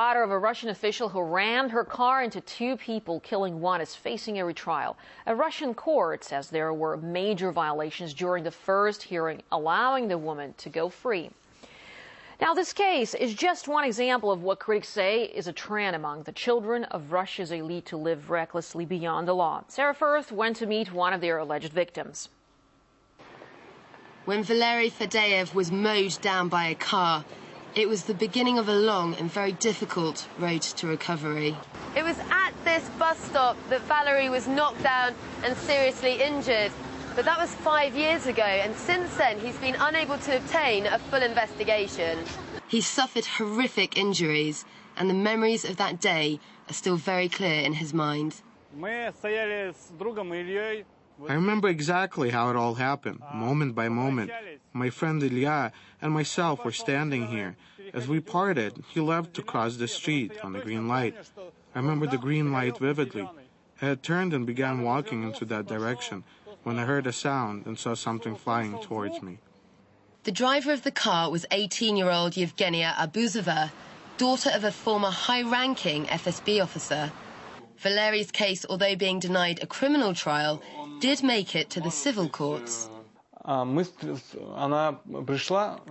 Daughter of a Russian official who rammed her car into two people, killing one, is facing a retrial. A Russian court says there were major violations during the first hearing, allowing the woman to go free. Now, this case is just one example of what critics say is a trend among the children of Russia's elite to live recklessly beyond the law. Sarah Firth went to meet one of their alleged victims. When Valery Fadeyev was mowed down by a car, it was the beginning of a long and very difficult road to recovery. It was at this bus stop that Valery was knocked down and seriously injured. But that was 5 years ago, and since then he's been unable to obtain a full investigation. He suffered horrific injuries, and the memories of that day are still very clear in his mind. I remember exactly how it all happened, moment by moment. My friend Ilya and myself were standing here. As we parted, he left to cross the street on the green light. I remember the green light vividly. I had turned and began walking into that direction when I heard a sound and saw something flying towards me. The driver of the car was 18-year-old Yevgenia Abuzova, daughter of a former high-ranking FSB officer. Valery's case, although being denied a criminal trial, did make it to the civil courts.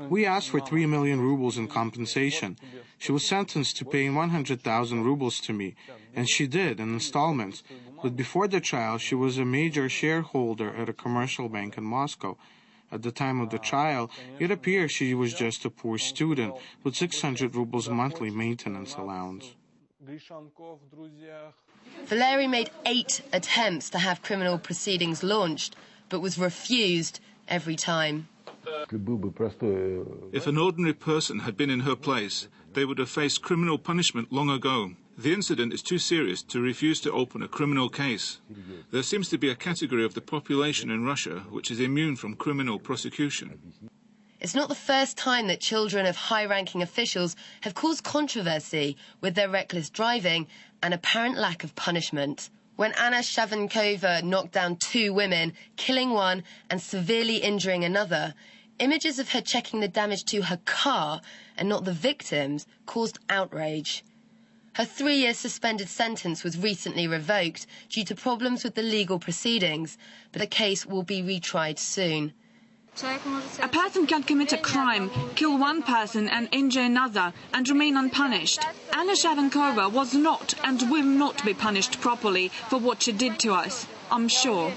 We asked for 3 million rubles in compensation. She was sentenced to paying 100,000 rubles to me, and she did in installments. But before the trial, she was a major shareholder at a commercial bank in Moscow. At the time of the trial, it appears she was just a poor student with 600 rubles monthly maintenance allowance. Valery made 8 attempts to have criminal proceedings launched, but was refused every time. If an ordinary person had been in her place, they would have faced criminal punishment long ago. The incident is too serious to refuse to open a criminal case. There seems to be a category of the population in Russia which is immune from criminal prosecution. It's not the first time that children of high-ranking officials have caused controversy with their reckless driving and apparent lack of punishment. When Anna Shavankova knocked down 2 women, killing one and severely injuring another, images of her checking the damage to her car and not the victims caused outrage. Her 3-year suspended sentence was recently revoked due to problems with the legal proceedings, but the case will be retried soon. A person can commit a crime, kill one person and injure another, and remain unpunished. Anna Shavankova was not and will not be punished properly for what she did to us, I'm sure.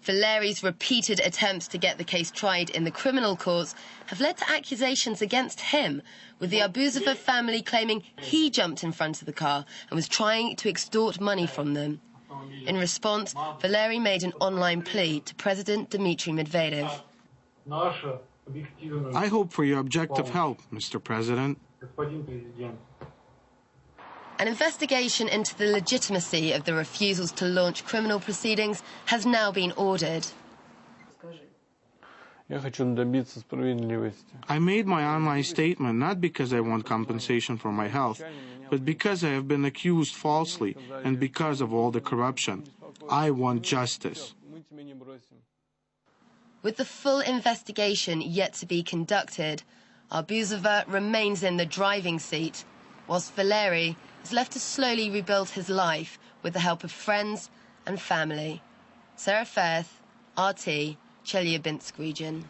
Valery's repeated attempts to get the case tried in the criminal courts have led to accusations against him, with the Abuzova family claiming he jumped in front of the car and was trying to extort money from them. In response, Valery made an online plea to President Dmitry Medvedev. I hope for your objective help, Mr. President. An investigation into the legitimacy of the refusals to launch criminal proceedings has now been ordered. I made my online statement not because I want compensation for my health, but because I have been accused falsely and because of all the corruption. I want justice. With the full investigation yet to be conducted, Abuzova remains in the driving seat, whilst Valery is left to slowly rebuild his life with the help of friends and family. Sarah Firth, RT, Chelyabinsk region.